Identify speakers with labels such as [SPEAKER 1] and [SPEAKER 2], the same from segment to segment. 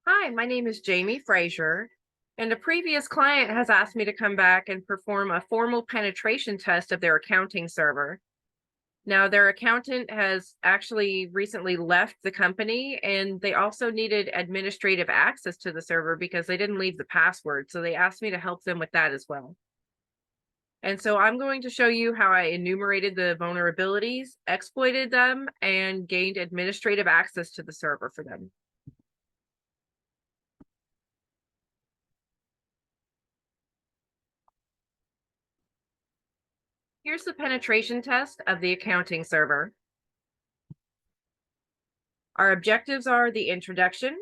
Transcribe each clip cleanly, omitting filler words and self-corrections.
[SPEAKER 1] Hi, my name is Jamie Frazier, and a previous client has asked me to come back and perform a formal penetration test of their accounting server. Now, their accountant has actually recently left the company, and they also needed administrative access to the server because they didn't leave the password. So they asked me to help them with that as well. And so I'm going to show you how I enumerated the vulnerabilities, exploited them, and gained administrative access to the server for them. Here's the penetration test of the accounting server. Our objectives are the introduction,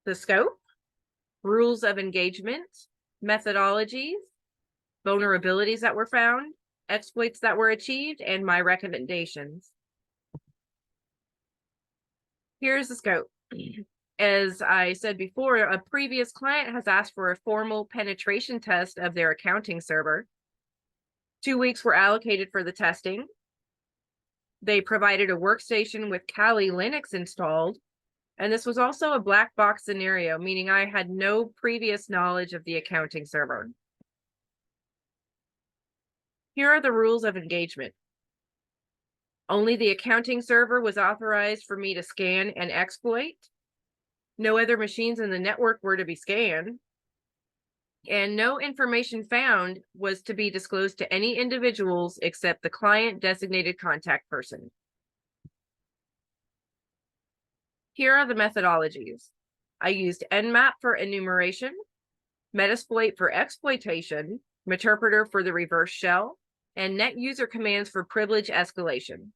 [SPEAKER 1] the scope, rules of engagement, methodologies, vulnerabilities that were found, exploits that were achieved, and my recommendations. Here's the scope. As I said before, a previous client has asked for a formal penetration test of their accounting server. 2 weeks were allocated for the testing. They provided a workstation with Kali Linux installed, and this was also a black box scenario, meaning I had no previous knowledge of the accounting server. Here are the rules of engagement. Only the accounting server was authorized for me to scan and exploit. No other machines in the network were to be scanned. And no information found was to be disclosed to any individuals except the client designated contact person. Here are the methodologies. I used Nmap for enumeration, Metasploit for exploitation, Meterpreter for the reverse shell, and net user commands for privilege escalation.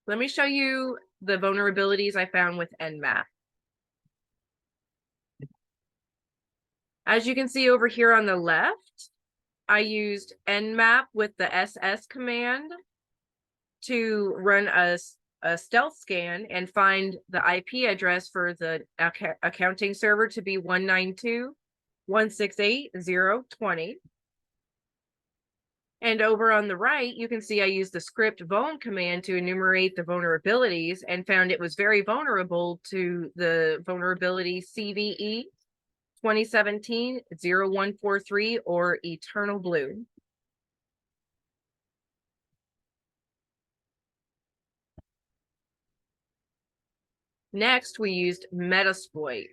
[SPEAKER 1] Let me show you the vulnerabilities I found with Nmap. As you can see over here on the left, I used Nmap with the SS command to run a stealth scan and find the IP address for the accounting server to be 192.168.0.20. And over on the right, you can see I used the script vuln command to enumerate the vulnerabilities and found it was very vulnerable to the vulnerability CVE 2017-0143 or Eternal Blue. Next, we used Metasploit.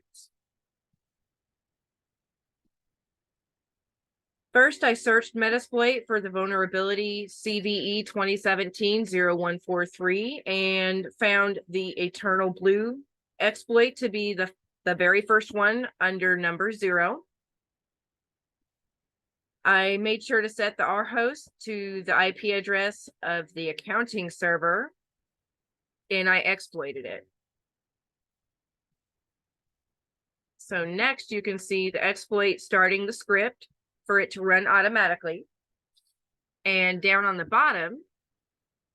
[SPEAKER 1] First, I searched Metasploit for the vulnerability CVE 2017-0143 and found the Eternal Blue exploit to be the very first one under number 0. I made sure to set the rhost to the IP address of the accounting server, and I exploited it. So next you can see the exploit starting the script for it to run automatically. And down on the bottom,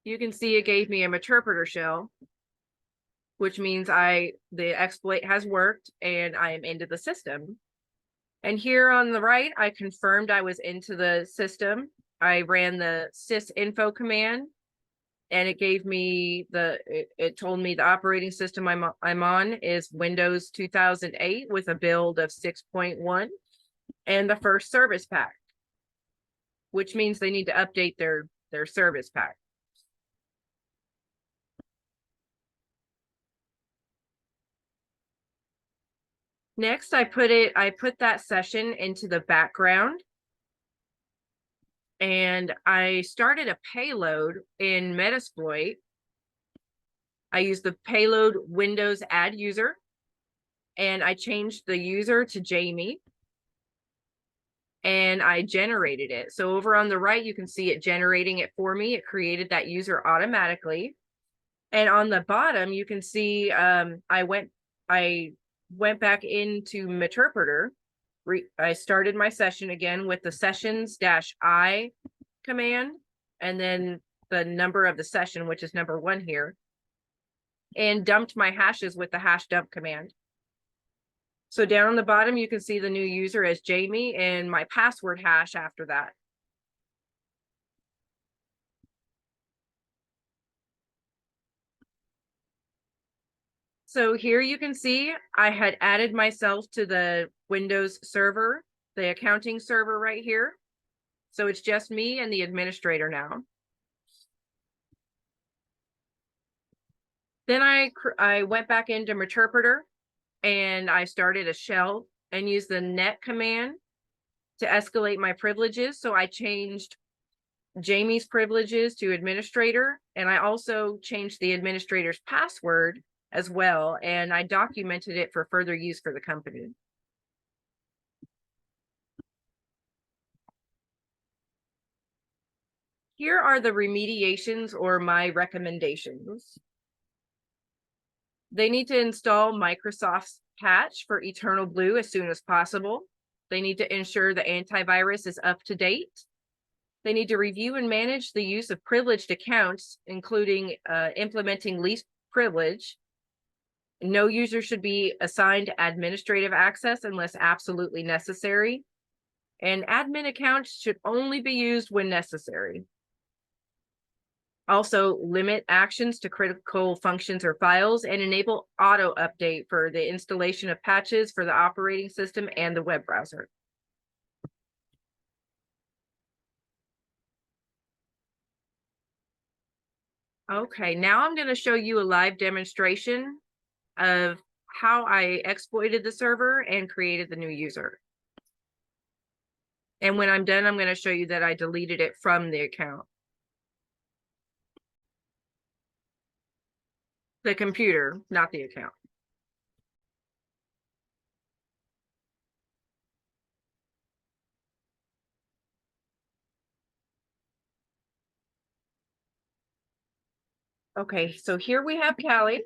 [SPEAKER 1] you can see it gave me a Meterpreter shell, which means the exploit has worked and I am into the system. And here on the right, I confirmed I was into the system. I ran the sysinfo command, and it gave me it told me the operating system I'm on is Windows 2008 with a build of 6.1 and the first service pack, which means they need to update their service pack. Next, I put that session into the background, and I started a payload in Metasploit. I used the payload Windows add user, and I changed the user to Jamie, and I generated it. So over on the right, you can see it generating it for me. It created that user automatically. And on the bottom, you can see I went back into Meterpreter. I started my session again with the sessions-i command, and then the number of the session, which is number 1 here, and dumped my hashes with the hash dump command. So down on the bottom, you can see the new user as Jamie and my password hash after that. So here you can see I had added myself to the Windows server, the accounting server right here. So it's just me and the administrator now. Then I went back into Meterpreter and I started a shell and used the net command to escalate my privileges. So I changed Jamie's privileges to administrator, and I also changed the administrator's password as well, and I documented it for further use for the company. Here are the remediations or my recommendations. They need to install Microsoft's patch for Eternal Blue as soon as possible. They need to ensure the antivirus is up to date. They need to review and manage the use of privileged accounts, including implementing least privilege. No user should be assigned administrative access unless absolutely necessary. And admin accounts should only be used when necessary. Also, limit actions to critical functions or files and enable auto update for the installation of patches for the operating system and the web browser. Okay, now I'm going to show you a live demonstration of how I exploited the server and created the new user. And when I'm done, I'm going to show you that I deleted it from the account. The computer, not the account. Okay, so here we have Callie.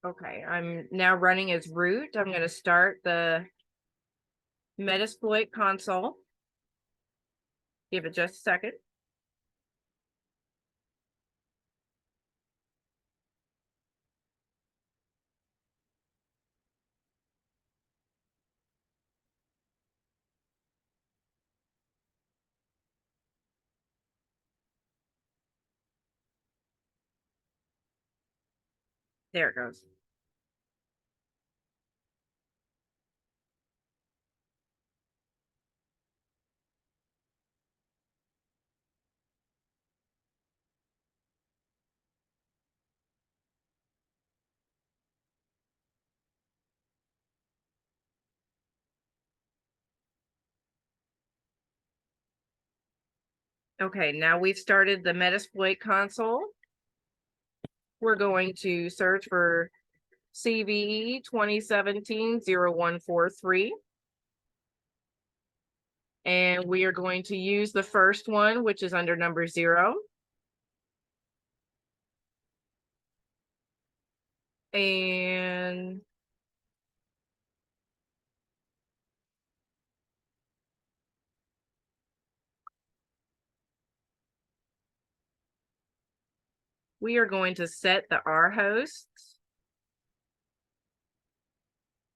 [SPEAKER 1] Okay, I'm now running as root. I'm going to start the Metasploit console. Give it just a second. There it goes. Okay, now we've started the Metasploit console. We're going to search for CVE 2017-0143. And we are going to use the first one, which is under number 0. And we are going to set the R hosts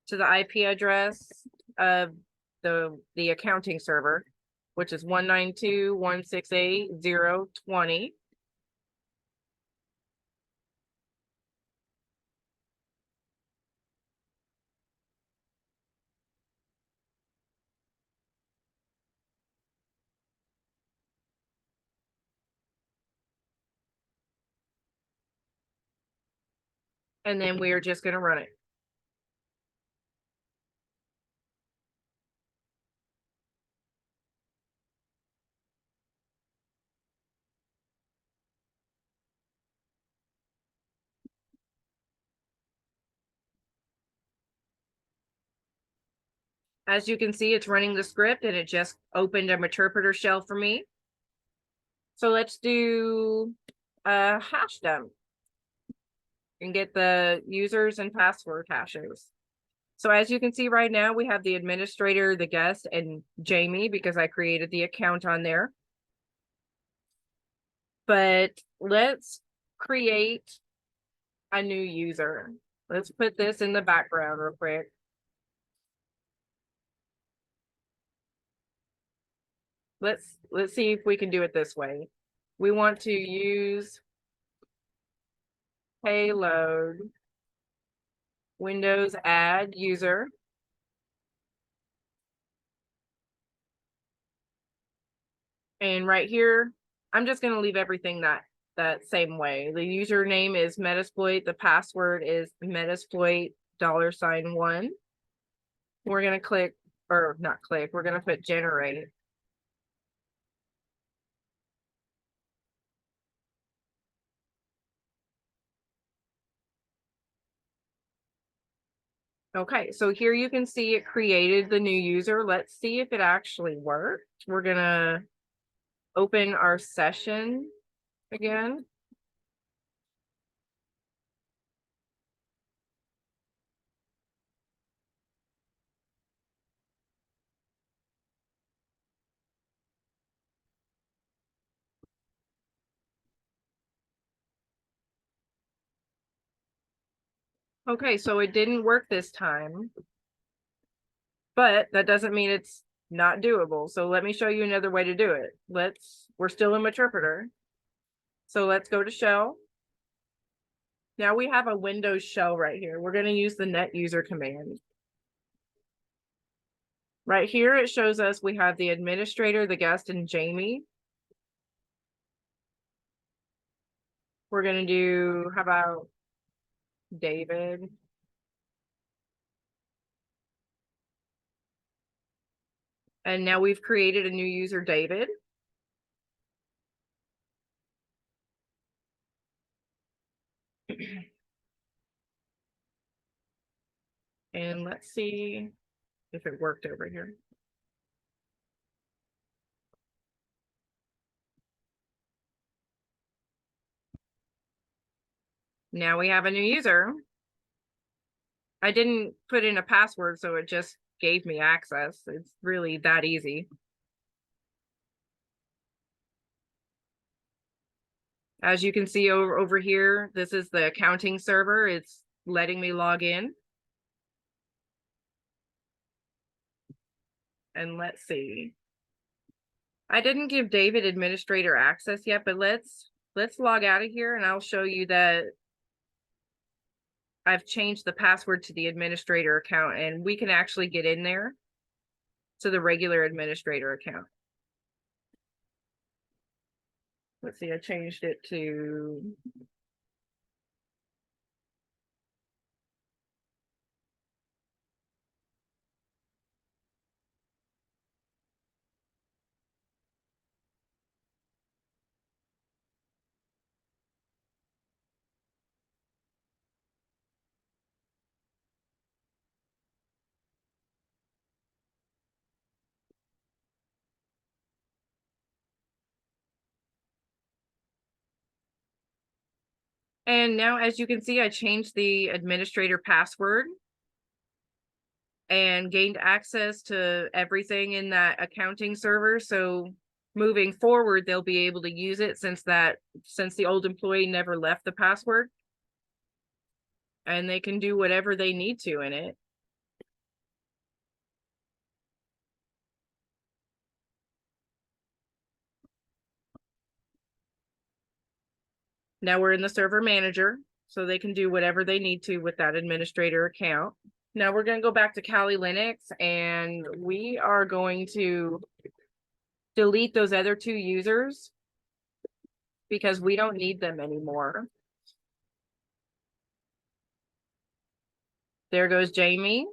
[SPEAKER 1] to the IP address of the accounting server, which is 192.168.0.20. And then we are just going to run it. As you can see, it's running the script and it just opened a Meterpreter shell for me. So let's do a hash dump and get the users and password hashes. So as you can see right now, we have the administrator, the guest, and Jamie, because I created the account on there. But let's create a new user. Let's put this in the background real quick. let's see if we can do it this way. We want to use payload Windows add user. And right here, I'm just going to leave everything that same way. The username is Metasploit. The password is Metasploit $1. We're going to click, or not click, we're going to put generate. Okay, so here you can see it created the new user. Let's see if it actually worked. We're going to open our session again. Okay, so it didn't work this time, but that doesn't mean it's not doable. So let me show you another way to do it. We're still in Meterpreter. So let's go to shell. Now we have a Windows shell right here. We're going to use the net user command. Right here, it shows us we have the administrator, the guest, and Jamie. We're going to do, how about David? And now we've created a new user, David. And let's see if it worked over here. Now we have a new user. I didn't put in a password, so it just gave me access. It's really that easy. As you can see over here, this is the accounting server. It's letting me log in. And let's see. I didn't give David administrator access yet, but let's log out of here and I'll show you that I've changed the password to the administrator account and we can actually get in there to the regular administrator account. Let's see, I changed it to and now, as you can see, I changed the administrator password and gained access to everything in that accounting server. So moving forward, they'll be able to use it since the old employee never left the password. And they can do whatever they need to in it. Now we're in the server manager, so they can do whatever they need to with that administrator account. Now we're going to go back to Kali Linux and we are going to delete those other two users because we don't need them anymore. There goes Jamie.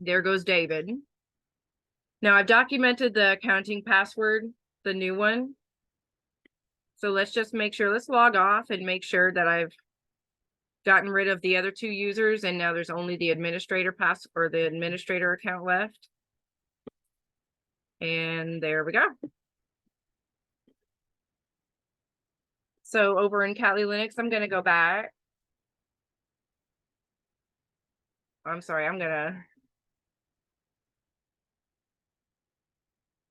[SPEAKER 1] There goes David. Now I've documented the accounting password, the new one. So let's just make sure, let's log off and make sure that I've gotten rid of the other two users and now there's only the administrator or the administrator account left. And there we go. So over in Kali Linux, I'm going to go back. I'm sorry, I'm going to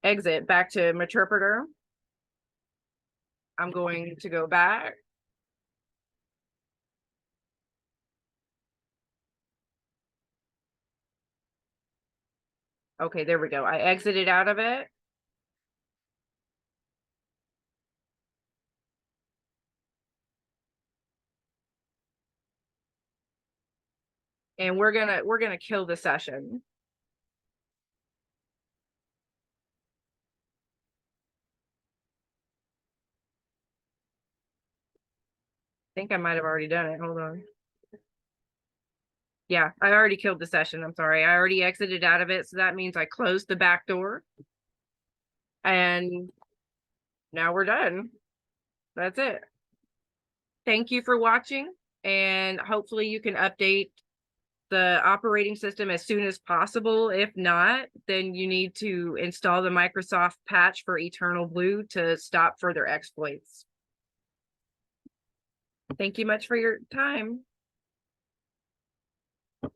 [SPEAKER 1] exit back to Meterpreter. I'm going to go back. Okay, there we go. I exited out of it. And we're gonna kill the session. I think I might have already done it. Hold on. Yeah, I already killed the session. I'm sorry. I already exited out of it. So that means I closed the back door. And now we're done. That's it. Thank you for watching. And hopefully you can update the operating system as soon as possible. If not, then you need to install the Microsoft patch for Eternal Blue to stop further exploits. Thank you much for your time.